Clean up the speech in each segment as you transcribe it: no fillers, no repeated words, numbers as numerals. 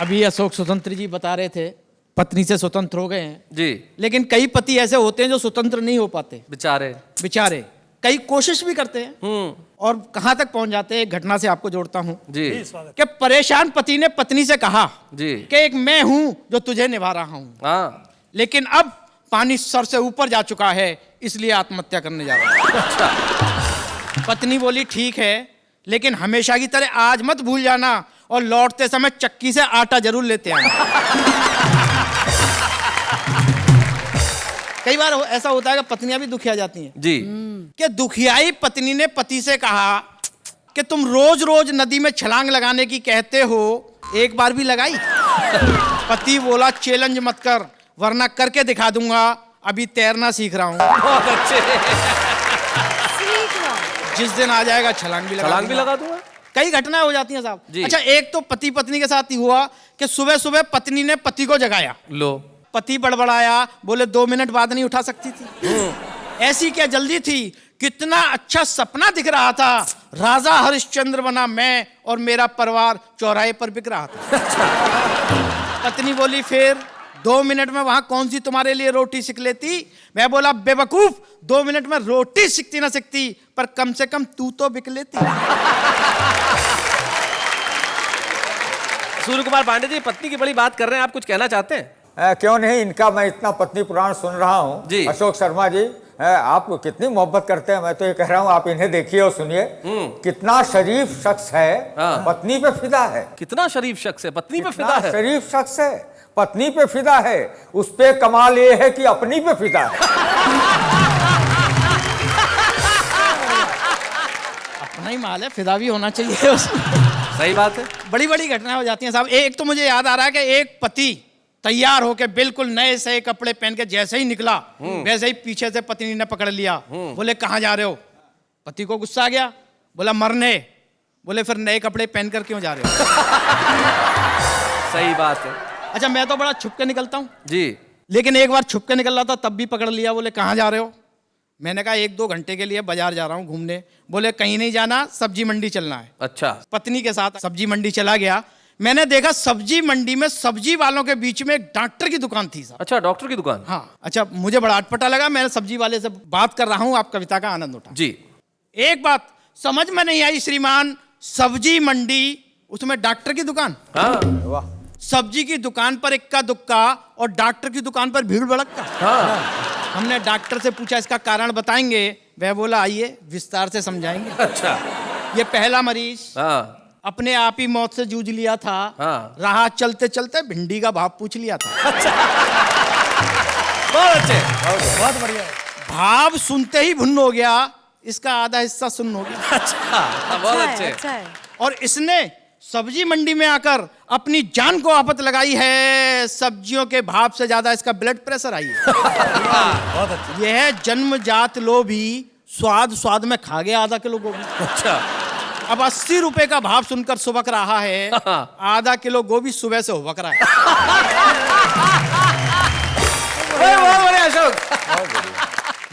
अभी अशोक स्वतंत्र जी बता रहे थे पत्नी से स्वतंत्र हो गए हैं जी। लेकिन कई पति ऐसे होते हैं जो स्वतंत्र नहीं हो पाते बेचारे कई कोशिश भी करते हैं और कहां तक पहुंच जाते हैं। एक घटना से आपको जोड़ता हूं जी कि परेशान पति ने पत्नी से कहा जी कि एक मैं हूं जो तुझे निभा रहा हूं, हाँ लेकिन अब पानी सर से ऊपर जा चुका है इसलिए आत्महत्या करने जा रहा हूं। अच्छा। पत्नी बोली ठीक है, लेकिन हमेशा की तरह आज मत भूल जाना और लौटते समय चक्की से आटा जरूर लेते आना। कई बार ऐसा होता है कि पत्नियां भी दुखिया जाती हैं जी कि दुखियाई पत्नी ने पति से कहा कि तुम रोज रोज नदी में छलांग लगाने की कहते हो, एक बार भी लगाई? पति बोला चैलेंज मत कर वरना करके दिखा दूंगा, अभी तैरना सीख रहा हूं। बहुत अच्छे। जिस दिन आ जाएगा छलांग भी लगा दूंगा। कई घटनाएं हो जाती हैं साहब। जी। अच्छा, एक तो पति पत्नी के साथ ही हुआ कि सुबह सुबह पत्नी ने पति को जगाया, लो पति बड़बड़ाया, बोले 2 मिनट बाद नहीं उठा सकती थी? ऐसी क्या जल्दी थी? कितना अच्छा सपना दिख रहा था, राजा हरिश्चंद्र बना मैं और मेरा परिवार चौराहे पर बिक रहा था। पत्नी बोली फिर 2 मिनट में वहां कौन सी तुम्हारे लिए रोटी सीख लेती? मैं बोला बेवकूफ, 2 मिनट में रोटी सीखती ना सीखती पर कम से कम तू तो बिक लेती। सूर्य कुमार पांडे जी, पत्नी की बड़ी बात कर रहे हैं, आप कुछ कहना चाहते हैं? क्यों नहीं, इनका मैं इतना पत्नी पुराण सुन रहा हूँ। जी। अशोक शर्मा जी, आप कितनी मोहब्बत करते हैं, मैं तो ये कह रहा हूँ आप इन्हें देखिए और सुनिए। कितना शरीफ शख्स है, हाँ। पत्नी पे फिदा है। कितना शरीफ शख्स है, पत्नी पे कितना फिदा है। शरीफ शख्स है, पत्नी पे फिदा है। उस पे कमाल ये है कि अपनी पे फिदा है। अपना ही माल है, फिदा भी होना चाहिए उसमें। सही बात है। बड़ी बड़ी घटनाएं हो जाती हैं साहब। एक तो मुझे याद आ रहा है कि एक पति तैयार होके बिल्कुल नए से कपड़े पहन के जैसे ही निकला वैसे ही पीछे से पत्नी ने पकड़ लिया। बोले कहां जा रहे हो? पति को गुस्सा आ गया, बोला मरने। बोले फिर नए कपड़े पहन कर क्यों जा रहे हो? सही बात है। अच्छा, मैं तो बड़ा छुप के निकलता हूं जी। लेकिन एक बार छुप के निकल रहा था तब भी पकड़ लिया। बोले कहां जा रहे हो? मैंने कहा 1-2 घंटे के लिए बाजार जा रहा हूं घूमने। बोले कहीं नहीं जाना, सब्जी मंडी चलना है। अच्छा। पत्नी के साथ सब्जी मंडी चला गया। मैंने देखा सब्जी मंडी में सब्जी वालों के बीच में एक डॉक्टर की दुकान थी साहब। अच्छा, डॉक्टर की दुकान। हाँ। अच्छा, मुझे बड़ा अटपटा लगा। मैंने सब्जी वाले से बात कर रहा हूं, आप कविता का आनंद उठा। जी। एक बात समझ में नहीं आई श्रीमान, सब्जी मंडी उसमें डॉक्टर की दुकान। हाँ। वाह। सब्जी की दुकान पर इक्का दुक्का और डॉक्टर की दुकान पर भीड़ भड़का। हाँ। हमने डॉक्टर से पूछा इसका कारण बताएंगे? वह बोला आइए विस्तार से समझाएंगे। अच्छा। ये पहला मरीज हाँ। अपने आप ही मौत से जूझ लिया था। हाँ। राह चलते चलते भिंडी का भाव पूछ लिया था। बहुत अच्छे। बहुत बढ़िया। भाव सुनते ही भुन्न हो गया, इसका आधा हिस्सा सुन्न हो गया। अच्छा, बहुत अच्छे। अच्छा है। और इसने सब्जी मंडी में आकर अपनी जान को आफत लगाई है। सब्जियों के भाव से ज्यादा इसका ब्लड प्रेशर आई है। बहुत अच्छा। यह जन्मजात लोभी, स्वाद में खा गया आधा किलो गोभी। अच्छा। अब 80 रुपए का भाव सुनकर सुबक रहा है, आधा किलो गोभी सुबह से हुबक रहा है। बहुत बढ़िया अशोक।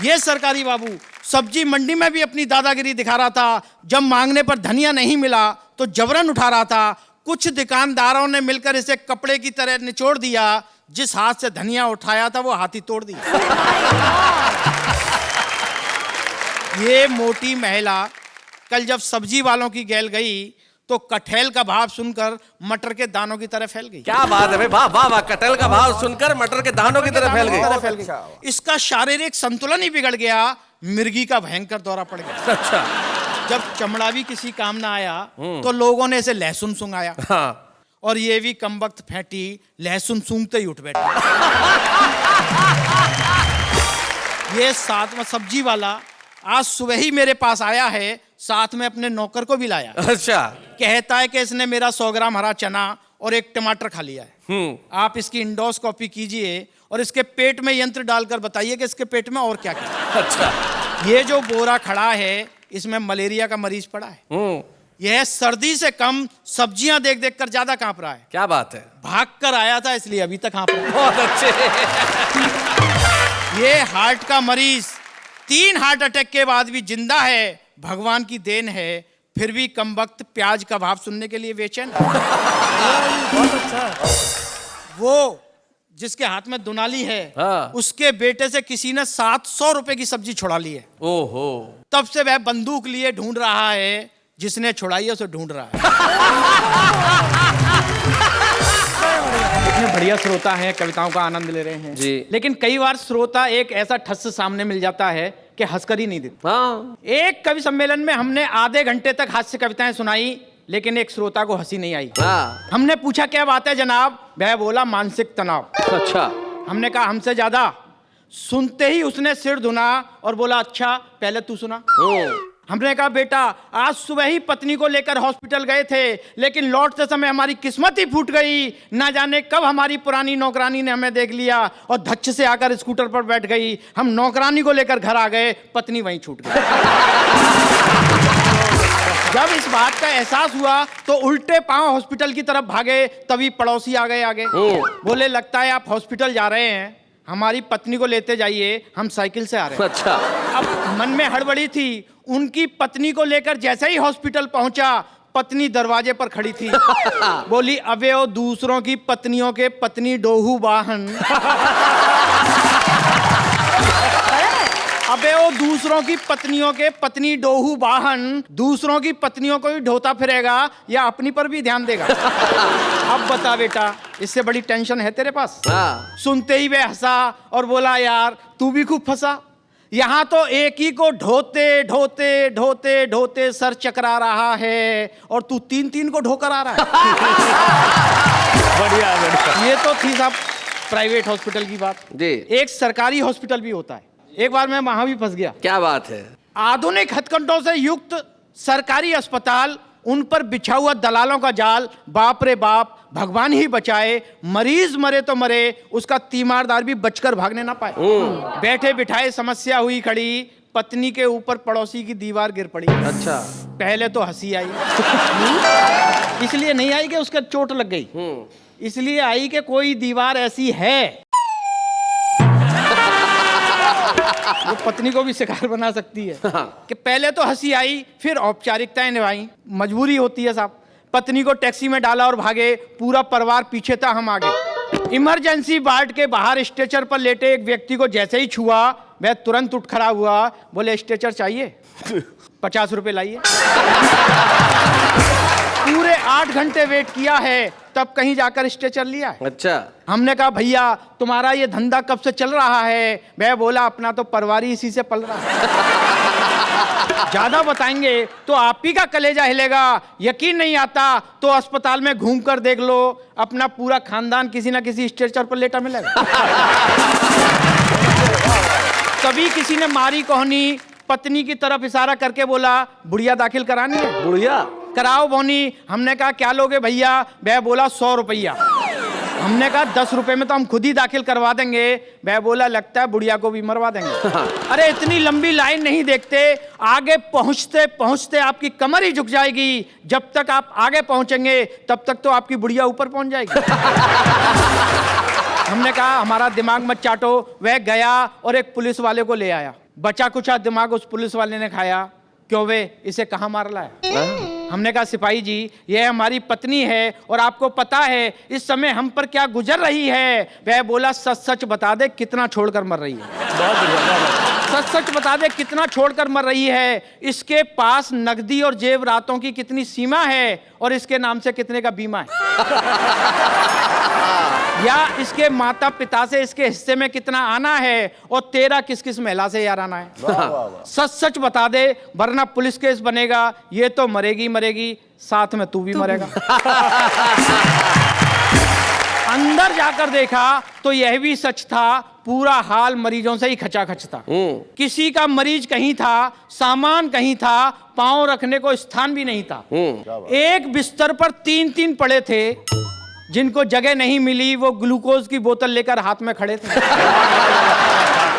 ये सरकारी बाबू सब्जी मंडी में भी अपनी दादागिरी दिखा रहा था। जब मांगने पर धनिया नहीं मिला तो जबरन उठा रहा था। कुछ दुकानदारों ने मिलकर इसे कपड़े की तरह निचोड़ दिया। जिस हाथ से धनिया उठाया था वो हाथ ही तोड़ दिया। ये मोटी महिला कल जब सब्जी वालों की गैल गई तो कटहल का भाव सुनकर मटर के दानों की तरह फैल गई। क्या बात है भाई, वाह वाह वाह। कटहल का भाव सुनकर मटर के दानों की तरह फैल गई। इसका शारीरिक संतुलन ही बिगड़ गया, मिर्गी का भयंकर दौरा पड़ गया। अच्छा। जब चमड़ा भी किसी काम ना आया तो लोगों ने इसे लहसुन सूंघाया। हाँ। और ये भी कमबख्त फैंटी लहसुन सूंघते ही उठ बैठा। ये साथ में सब्जी वाला आज सुबह ही मेरे पास आया है, साथ में अपने नौकर को भी लाया। अच्छा। कहता है कि इसने मेरा 100 ग्राम हरा चना और 1 टमाटर खा लिया है। आप इसकी इंडोस्कोपी कीजिए और इसके पेट में यंत्र डालकर बताइए कि इसके पेट में और क्या क्या। अच्छा। ये जो बोरा खड़ा है इसमें मलेरिया का मरीज पड़ा है। यह सर्दी से कम सब्जियां देख देख कर ज्यादा कांप रहा है। क्या बात है। भाग कर आया था इसलिए अभी तक कांप रहा है। बहुत अच्छे। ये हार्ट का मरीज 3 हार्ट अटैक के बाद भी जिंदा है, भगवान की देन है। फिर भी कम वक्त प्याज का भाव सुनने के लिए बेचैन। बहुत अच्छा। वो जिसके हाथ में दुनाली है, हाँ। उसके बेटे से किसी ने 700 रुपए की सब्जी छुड़ा ली है। ओहो। तब से वह बंदूक लिए ढूंढ रहा है, जिसने छुड़ाई है उसे ढूंढ रहा है। इतने बढ़िया श्रोता हैं, कविताओं का आनंद ले रहे हैं जी। लेकिन कई बार श्रोता एक ऐसा ठस सामने मिल जाता है कि हंसकर ही नहीं देता। हाँ। एक कवि सम्मेलन में हमने आधे घंटे तक हास्य कविताएं सुनाई, लेकिन एक श्रोता को हंसी नहीं आई। हाँ। हमने पूछा क्या बात है जनाब, वह बोला मानसिक तनाव। अच्छा। हमने कहा हमसे ज्यादा। सुनते ही उसने सिर धुना और बोला अच्छा पहले तू सुना। हमने कहा बेटा आज सुबह ही पत्नी को लेकर हॉस्पिटल गए थे, लेकिन लौटते समय हमारी किस्मत ही फूट गई। ना जाने कब हमारी पुरानी नौकरानी ने हमें देख लिया और धच्च से आकर स्कूटर पर बैठ गई। हम नौकरानी को लेकर घर आ गए, पत्नी वहीं छूट गई। जब इस बात का एहसास हुआ तो उल्टे पांव हॉस्पिटल की तरफ भागे, तभी पड़ोसी आ गए आगे। बोले लगता है आप हॉस्पिटल जा रहे हैं, हमारी पत्नी को लेते जाइए, हम साइकिल से आ रहे हैं। अच्छा। अब मन में हड़बड़ी थी। उनकी पत्नी को लेकर जैसे ही हॉस्पिटल पहुंचा, पत्नी दरवाजे पर खड़ी थी। बोली अबे ओ दूसरों की पत्नियों के पत्नी डोहू वाहन। अबे ओ दूसरों की पत्नियों के पत्नी डोहू वाहन, दूसरों की पत्नियों को भी ढोता फिरेगा या अपनी पर भी ध्यान देगा। अब बता बेटा, इससे बड़ी टेंशन है तेरे पास? हाँ। सुनते ही वह हंसा और बोला यार तू भी खूब फंसा। यहाँ तो एक ही को ढोते ढोते ढोते ढोते सर चकरा रहा है और तू तीन तीन को ढोकर आ रहा है। बढ़िया बढ़िया। ये तो थी साहब प्राइवेट हॉस्पिटल की बात जी। एक सरकारी हॉस्पिटल भी होता है। एक बार मैं वहां भी फंस गया। क्या बात है। आधुनिक हथकंडों से युक्त सरकारी अस्पताल, उन पर बिछा हुआ दलालों का जाल, बाप रे बाप, भगवान ही बचाए। मरीज मरे तो मरे, उसका तीमारदार भी बचकर भागने ना पाए। बैठे बिठाए समस्या हुई खड़ी, पत्नी के ऊपर पड़ोसी की दीवार गिर पड़ी। अच्छा। पहले तो हंसी आई, इसलिए नहीं आई कि उसका चोट लग गई, इसलिए आई कि कोई दीवार ऐसी है वो पत्नी को भी शिकार बना सकती है। कि पहले तो हंसी आई, फिर औपचारिकताएं निभाई। मजबूरी होती है साहब। पत्नी को टैक्सी में डाला और भागे, पूरा परिवार पीछे था, हम आगे। इमरजेंसी वार्ड के बाहर स्ट्रेचर पर लेटे एक व्यक्ति को जैसे ही छुआ, वह तुरंत उठ खड़ा हुआ। बोले स्ट्रेचर चाहिए? 50 रुपए लाइए। पूरे 8 घंटे वेट किया है, तब कहीं जाकर स्ट्रेचर लिया है। अच्छा। हमने कहा भैया तुम्हारा ये धंधा कब से चल रहा है? वह बोला अपना तो परिवार ही इसी से पल रहा है। ज्यादा बताएंगे तो आप ही का कलेजा हिलेगा। यकीन नहीं आता तो अस्पताल में घूम कर देख लो, अपना पूरा खानदान किसी ना किसी स्ट्रेचर पर लेटा मिलेगा। तभी किसी ने मारी कोहनी, पत्नी की तरफ इशारा करके बोला बुढ़िया दाखिल करानी है? बुढ़िया कराओ बोनी। हमने कहा क्या लोगे भैया? वह बोला 100 रुपया। हमने कहा 10 रुपए में तो हम खुद ही दाखिल करवा देंगे। वह बोला लगता है बुढ़िया को भी मरवा देंगे। अरे इतनी लंबी लाइन नहीं देखते, आगे पहुंचते पहुंचते आपकी कमर ही झुक जाएगी। जब तक आप आगे पहुंचेंगे तब तक तो आपकी बुढ़िया ऊपर पहुंच जाएगी। हमने कहा हमारा दिमाग मत चाटो। वह गया और एक पुलिस वाले को ले आया। बचा कुचा दिमाग उस पुलिस वाले ने खाया। क्यों वे इसे कहाँ मार लाया? हमने कहा सिपाही जी यह हमारी पत्नी है और आपको पता है इस समय हम पर क्या गुजर रही है। वह बोला सच सच बता दे कितना छोड़कर मर रही है? बहुत बढ़िया। सच सच बता दे कितना छोड़कर मर रही है? इसके पास नकदी और जेवरातों की कितनी सीमा है और इसके नाम से कितने का बीमा है? या इसके माता पिता से इसके हिस्से में कितना आना है और तेरा किस किस महिला से यार आना है? सच सच बता दे वरना पुलिस केस बनेगा। ये तो मरेगी मरेगी, साथ में तू भी मरेगा। अंदर जाकर देखा तो यह भी सच था, पूरा हाल मरीजों से ही खचाखच था। किसी का मरीज कहीं था, सामान कहीं था, पांव रखने को स्थान भी नहीं था। एक बिस्तर पर 3-3 पड़े थे। जिनको जगह नहीं मिली वो ग्लूकोज की बोतल लेकर हाथ में खड़े थे।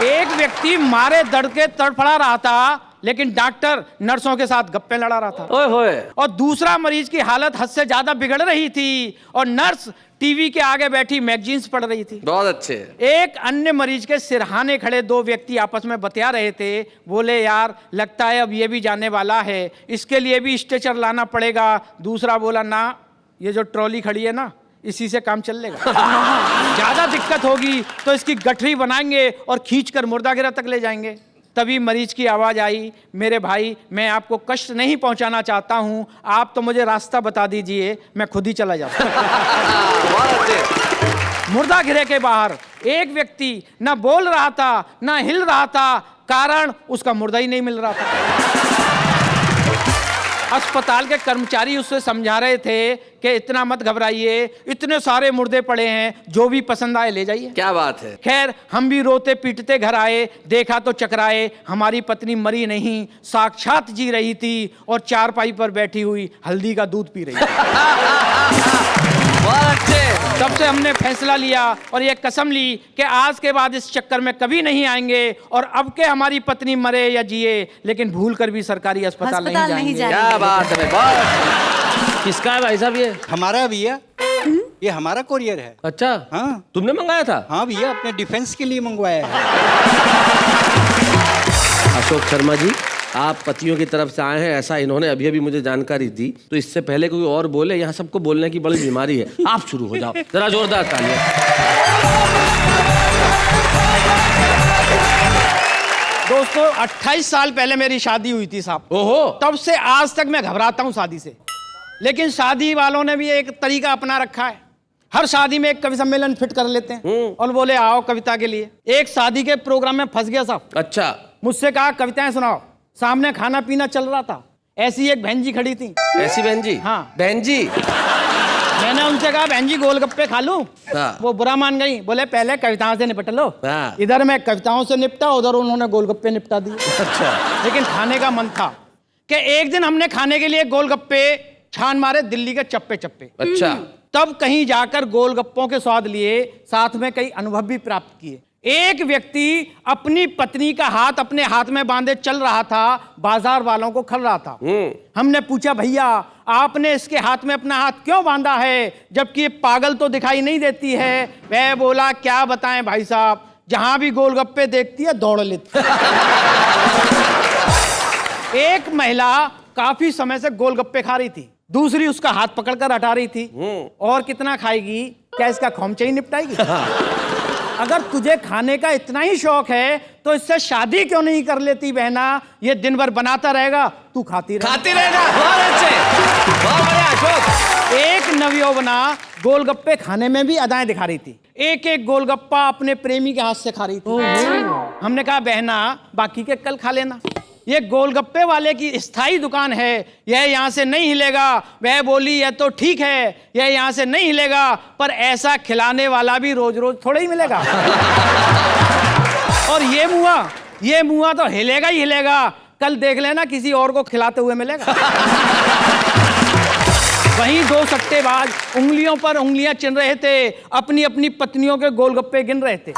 एक व्यक्ति मारे दर्द के तड़फड़ा रहा था, लेकिन डॉक्टर नर्सों के साथ गप्पे लड़ा रहा था। ओए होए। और दूसरा मरीज की हालत हद से ज्यादा बिगड़ रही थी और नर्स टीवी के आगे बैठी मैगजीन्स पढ़ रही थी। बहुत अच्छे। एक अन्य मरीज के सिरहाने खड़े दो व्यक्ति आपस में बतिया रहे थे। बोले यार लगता है अब ये भी जाने वाला है, इसके लिए भी स्ट्रेचर लाना पड़ेगा। दूसरा बोला ना, ये जो ट्रॉली खड़ी है ना, इसी से काम चल लेगा। ज्यादा दिक्कत होगी तो इसकी गठरी बनाएंगे और खींचकर मुर्दागिरा तक ले जाएंगे। तभी मरीज की आवाज आई, मेरे भाई मैं आपको कष्ट नहीं पहुंचाना चाहता हूं, आप तो मुझे रास्ता बता दीजिए, मैं खुद ही चला जाता हूं। मुर्दागिरे के बाहर एक व्यक्ति ना बोल रहा था ना हिल रहा था, कारण उसका मुर्दा ही नहीं मिल रहा था। अस्पताल के कर्मचारी उससे समझा रहे थे कि इतना मत घबराइए, इतने सारे मुर्दे पड़े हैं, जो भी पसंद आए ले जाइए। क्या बात है। खैर हम भी रोते पीटते घर आए, देखा तो चकराए, हमारी पत्नी मरी नहीं, साक्षात जी रही थी और चारपाई पर बैठी हुई हल्दी का दूध पी रही थी। बहुत अच्छे। तब से हमने फैसला लिया और ये कसम ली कि आज के बाद इस चक्कर में कभी नहीं आएंगे और अब के हमारी पत्नी मरे या जिए, लेकिन भूल कर भी सरकारी अस्पताल नहीं जाएंगे। क्या बात है। बहुत। किसका है भाई साहब ये? हमारा भैया, ये हमारा कोरियर है। अच्छा। हाँ तुमने मंगाया था? हाँ भैया, अपने डिफेंस के लिए मंगवाया है। अशोक शर्मा जी, आप पतियों की तरफ से आए हैं, ऐसा इन्होंने अभी अभी मुझे जानकारी दी। तो इससे पहले कोई और बोले, यहाँ सबको बोलने की बड़ी बीमारी है। आप शुरू हो जाओ, जरा जोरदार तालियां। दोस्तों 28 साल पहले मेरी शादी हुई थी साहब। ओहो। तब से आज तक मैं घबराता हूं शादी से, लेकिन शादी वालों ने भी एक तरीका अपना रखा है। हर शादी में एक कवि सम्मेलन फिट कर लेते हैं और बोले आओ कविता के लिए। एक शादी के प्रोग्राम में फंस गया साहब। अच्छा। मुझसे कहा कविताएं सुनाओ। सामने खाना पीना चल रहा था, ऐसी एक बहन जी खड़ी थी। ऐसी बहन जी? हाँ। बहन जी। मैंने उनसे कहा बहन जी गोलगप्पे खा लूं? हाँ। वो बुरा मान गई, बोले पहले कविताओं से निपट लो। हाँ। इधर मैं कविताओं से निपटा, उधर उन्होंने गोलगप्पे निपटा दिए। अच्छा। लेकिन खाने का मन था कि एक दिन हमने खाने के लिए गोलगप्पे छान मारे दिल्ली के चप्पे चप्पे। अच्छा। तब कहीं जाकर गोलगप्पों के स्वाद लिए, साथ में कई अनुभव भी प्राप्त किए। एक व्यक्ति अपनी पत्नी का हाथ अपने हाथ में बांधे चल रहा था, बाजार वालों को खल रहा था। हमने पूछा भैया आपने इसके हाथ में अपना हाथ क्यों बांधा है, जबकि ये पागल तो दिखाई नहीं देती है? वह बोला क्या बताएं भाई साहब, जहां भी गोलगप्पे देखती है दौड़ लेती है। एक महिला काफी समय से गोलगप्पे खा रही थी, दूसरी उसका हाथ पकड़कर हटा रही थी। और कितना खाएगी, क्या इसका खोमचा ही निपटाएगी? अगर तुझे खाने का इतना ही शौक है तो इससे शादी क्यों नहीं कर लेती बहना? ये दिन भर बनाता रहेगा, तू खाती रहेगा। बहुत अच्छे, बहुत बढ़िया अशोक। एक नवयौवना गोलगप्पे खाने में भी अदाएं दिखा रही थी, एक एक गोलगप्पा अपने प्रेमी के हाथ से खा रही थी। हमने कहा बहना बाकी के कल खा लेना, ये गोलगप्पे वाले की स्थायी दुकान है, यह यहाँ से नहीं हिलेगा। वह बोली यह तो ठीक है, यह यहाँ से नहीं हिलेगा, पर ऐसा खिलाने वाला भी रोज रोज थोड़ा ही मिलेगा। और ये मुआ तो हिलेगा ही हिलेगा, कल देख लेना किसी और को खिलाते हुए मिलेगा। वहीं दो सट्टेबाज उंगलियों पर उंगलियां चिन रहे थे, अपनी अपनी पत्नियों के गोलगप्पे गिन रहे थे।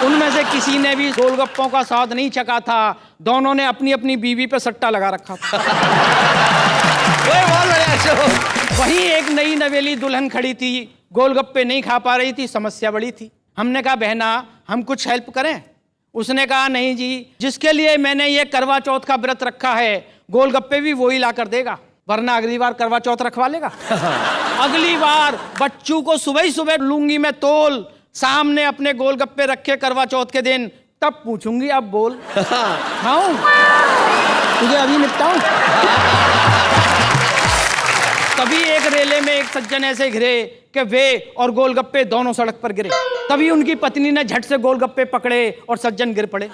उनमें से किसी ने भी गोलगप्पों का स्वाद नहीं चखा था, दोनों ने अपनी अपनी बीवी पे सट्टा लगा रखा था। वहीं एक नई नवेली दुल्हन खड़ी थी, गोलगप्पे नहीं खा पा रही थी, समस्या बड़ी थी। हमने कहा बहना हम कुछ हेल्प करें? उसने कहा नहीं जी, जिसके लिए मैंने ये करवा चौथ का व्रत रखा है गोलगप्पे भी वही ला कर देगा, वरना अगली बार करवा चौथ रखवा लेगा। अगली बार बच्चू को सुबह ही सुबह लूंगी मैं तोल, सामने अपने गोलगप्पे रखे करवा चौथ के दिन, तब पूछूंगी अब बोल खाऊं तुझे अभी निपटाऊं? तभी एक रेले में एक सज्जन ऐसे घिरे कि वे और गोलगप्पे दोनों सड़क पर गिरे। तभी उनकी पत्नी ने झट से गोलगप्पे पकड़े और सज्जन गिर पड़े।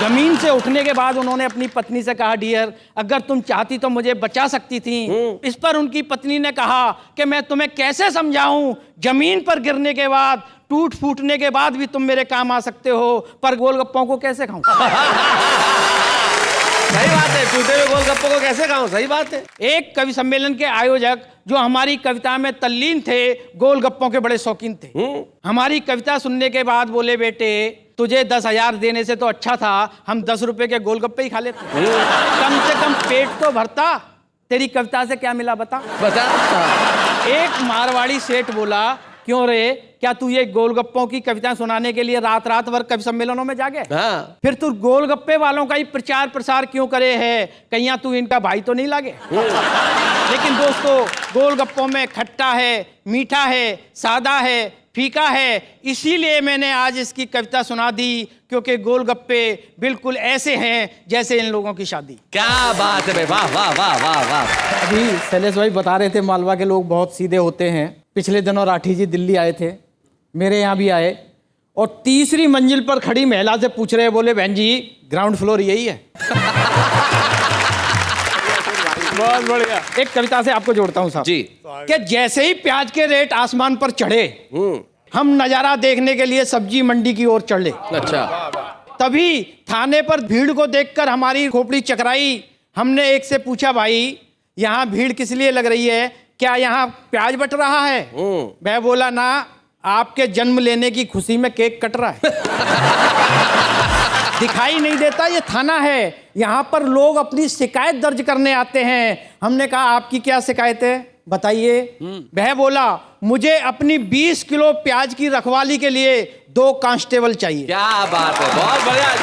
जमीन से उठने के बाद उन्होंने अपनी पत्नी से कहा डियर अगर तुम चाहती तो मुझे बचा सकती थी। इस पर उनकी पत्नी ने कहा कि मैं तुम्हें कैसे समझाऊं, जमीन पर गिरने के बाद टूट फूटने के बाद भी तुम मेरे काम आ सकते हो, पर गोलगप्पों को कैसे खाऊं? सही बात है, टूटे हुए गोलगप्पों को कैसे खाऊं? सही बात है। एक कवि सम्मेलन के आयोजक जो हमारी कविता में तल्लीन थे, गोलगप्पों के बड़े शौकीन थे। हमारी कविता सुनने के बाद बोले बेटे तुझे 10,000 देने से तो अच्छा था हम 10 रुपए के गोलगप्पे ही खा लेते। कम से कम पेट तो भरता। तेरी कविता से क्या मिला बता? बता। एक मारवाड़ी सेठ बोला, क्यों रे, क्या तू ये गोलगप्पों की कविताएं सुनाने के लिए रात रात भर कवि सम्मेलनों में जागे? हाँ। फिर तू गोलगप्पे वालों का ही प्रचार प्रसार क्यों करे है? कहीं तू इनका भाई तो नहीं लागे? लेकिन दोस्तों, गोलगप्पों में खट्टा है, मीठा है, सादा है, फीका है, इसीलिए मैंने आज इसकी कविता सुना दी, क्योंकि गोलगप्पे बिल्कुल ऐसे हैं जैसे इन लोगों की शादी। क्या बात है भाई, वाह वाह वाह वाह वाह। अभी शैलेश भाई बता रहे थे मालवा के लोग बहुत सीधे होते हैं। पिछले दिनों राठी जी दिल्ली आए थे, मेरे यहाँ भी आए, और तीसरी मंजिल पर खड़ी महिला से पूछ रहे, बोले बहन जी ग्राउंड फ्लोर यही है? बहुत बढ़िया। एक कविता से आपको जोड़ता हूँ साहब जी। कि जैसे ही प्याज के रेट आसमान पर चढ़े, हम नजारा देखने के लिए सब्जी मंडी की ओर चढ़े। अच्छा। तभी थाने पर भीड़ को देखकर हमारी खोपड़ी चकराई। हमने एक से पूछा, भाई यहाँ भीड़ किस लिए लग रही है? क्या यहाँ प्याज बट रहा है? वह बोला, ना, आपके जन्म लेने की खुशी में केक कट रहा है। दिखाई नहीं देता ये थाना है, यहाँ पर लोग अपनी शिकायत दर्ज करने आते हैं। हमने कहा, आपकी क्या शिकायत है, बताइए। वह बोला, मुझे अपनी 20 किलो प्याज की रखवाली के लिए 2 कांस्टेबल चाहिए। क्या बात है, बहुत बढ़िया।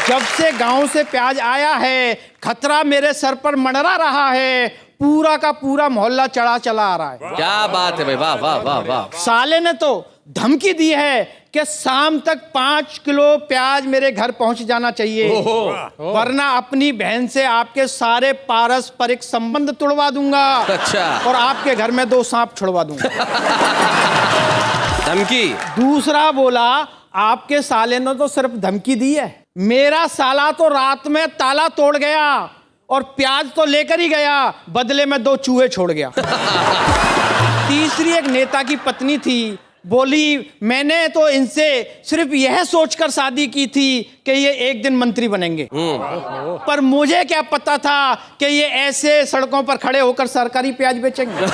जब से गांव से प्याज आया है, खतरा मेरे सर पर मंडरा रहा है। पूरा का पूरा मोहल्ला चढ़ा चला आ रहा है। क्या बात है भाई, वाह वाह वाह वाह। साले ने तो धमकी दी है कि शाम तक 5 किलो प्याज मेरे घर पहुंच जाना चाहिए, वरना अपनी बहन से आपके सारे पारस्परिक संबंध तोड़वा दूंगा। अच्छा। और आपके घर में 2 सांप छुड़वा दूंगा। धमकी। दूसरा बोला, आपके साले ने तो सिर्फ धमकी दी है, मेरा साला तो रात में ताला तोड़ गया और प्याज तो लेकर ही गया, बदले में 2 चूहे छोड़ गया। तीसरी एक नेता की पत्नी थी, बोली, मैंने तो इनसे सिर्फ यह सोचकर शादी की थी कि ये एक दिन मंत्री बनेंगे, पर मुझे क्या पता था कि ये ऐसे सड़कों पर खड़े होकर सरकारी प्याज बेचेंगे।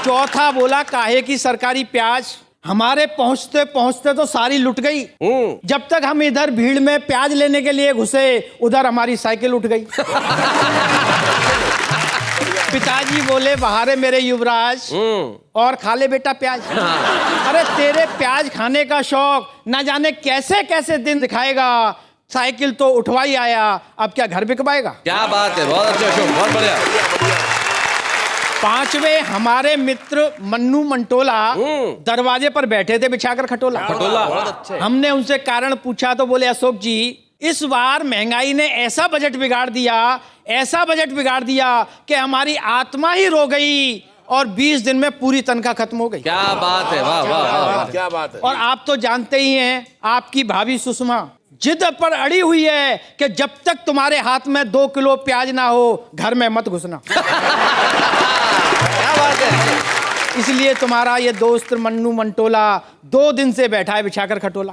चौथा बोला, काहे की सरकारी प्याज, हमारे पहुंचते पहुंचते तो सारी लुट गई। जब तक हम इधर भीड़ में प्याज लेने के लिए घुसे, उधर हमारी साइकिल उठ गई। पिताजी बोले, बाहर है मेरे युवराज, और खा ले बेटा प्याज। अरे तेरे प्याज खाने का शौक ना जाने कैसे कैसे दिन दिखाएगा। साइकिल तो उठवाई आया, अब क्या घर बिकवाएगा? क्या बात है, बहुत अच्छा अशोक, बहुत बढ़िया। 5वें हमारे मित्र मन्नू मंटोला दरवाजे पर बैठे थे बिछाकर खटोला। हमने उनसे कारण पूछा तो बोले, अशोक जी, इस बार महंगाई ने ऐसा बजट बिगाड़ दिया, ऐसा बजट बिगाड़ दिया कि हमारी आत्मा ही रो गई और 20 दिन में पूरी तनख्वाह खत्म हो गई। क्या बात है, वाह वाह वाह, क्या बात है। और आप तो जानते ही हैं, आपकी भाभी सुषमा जिद पर अड़ी हुई है कि जब तक तुम्हारे हाथ में 2 किलो प्याज ना हो, घर में मत घुसना। क्या बात है। इसलिए तुम्हारा ये दोस्त मन्नू मंटोला 2 दिन से बैठा है बिछाकर खटोला।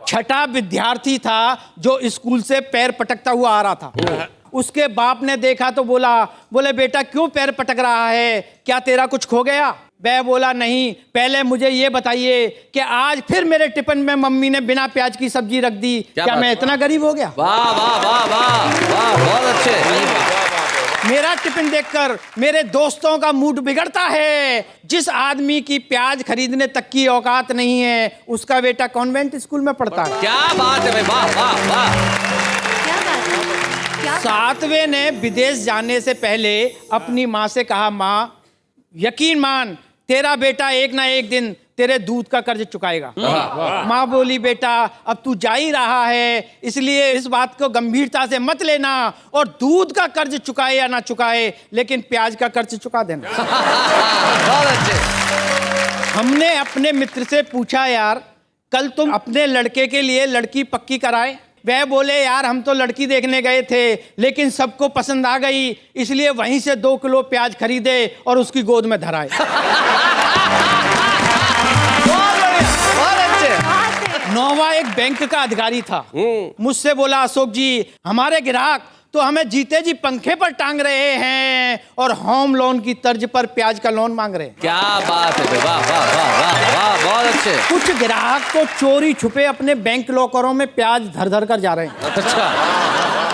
छठा विद्यार्थी था जो स्कूल से पैर पटकता हुआ आ रहा था। उसके बाप ने देखा तो बोले बेटा क्यों पैर पटक रहा है, क्या तेरा कुछ खो गया? वह बोला, नहीं, पहले मुझे ये बताइए कि आज फिर मेरे टिफिन में मम्मी ने बिना प्याज की सब्जी रख दी, क्या मैं इतना गरीब हो गया? वाह वाह वाह वाह वाह, बहुत अच्छे। मेरा टिफिन देखकर मेरे दोस्तों का मूड बिगड़ता है। जिस आदमी की प्याज खरीदने तक की औकात नहीं है, उसका बेटा कॉन्वेंट स्कूल में पढ़ता है। क्या बात है भाई, वाह वाह वाह। क्या बात है? 7वें ने विदेश जाने से पहले अपनी माँ से कहा, माँ यकीन मान, तेरा बेटा एक ना एक दिन तेरे दूध का कर्ज चुकाएगा। माँ बोली, बेटा अब तू जा ही रहा है, इसलिए इस बात को गंभीरता से मत लेना, और दूध का कर्ज चुकाए या ना चुकाए, लेकिन प्याज का कर्ज चुका देना। बहुत अच्छे। हमने अपने मित्र से पूछा, यार कल तुम अपने लड़के के लिए लड़की पक्की कराए? वह बोले, यार हम तो लड़की देखने गए थे, लेकिन सबको पसंद आ गई, इसलिए वहीं से 2 किलो प्याज खरीदे और उसकी गोद में धराए। बहुत अच्छे। 9वां एक बैंक का अधिकारी था, मुझसे बोला, अशोक जी हमारे ग्राहक तो हमें जीते जी पंखे पर टांग रहे हैं और होम लोन की तर्ज पर प्याज का लोन मांग रहे हैं। क्या बात है, वाह वाह वाह वाह वाह, बहुत अच्छे। कुछ ग्राहक तो चोरी छुपे अपने बैंक लॉकरों में प्याज धर धर कर जा रहे हैं। अच्छा,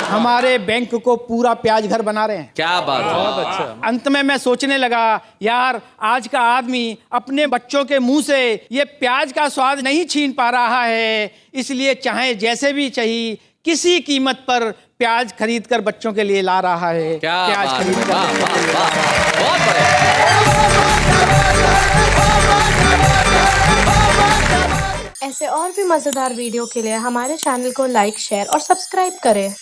हमारे बैंक को पूरा प्याज घर बना रहे हैं। क्या बात है, बहुत अच्छा। अंत में मैं सोचने लगा, यार आज का आदमी अपने बच्चों के मुंह से ये प्याज का स्वाद नहीं छीन पा रहा है, इसलिए चाहे जैसे भी चाहिए किसी कीमत पर प्याज खरीद कर बच्चों के लिए ला रहा है। क्या प्याज बात खरीद है, कर वाह बच्चों के लिए वाह ला रहा है। वाह, बहुत बढ़िया। ऐसे और भी मजेदार वीडियो के लिए हमारे चैनल को लाइक, शेयर और सब्सक्राइब करें।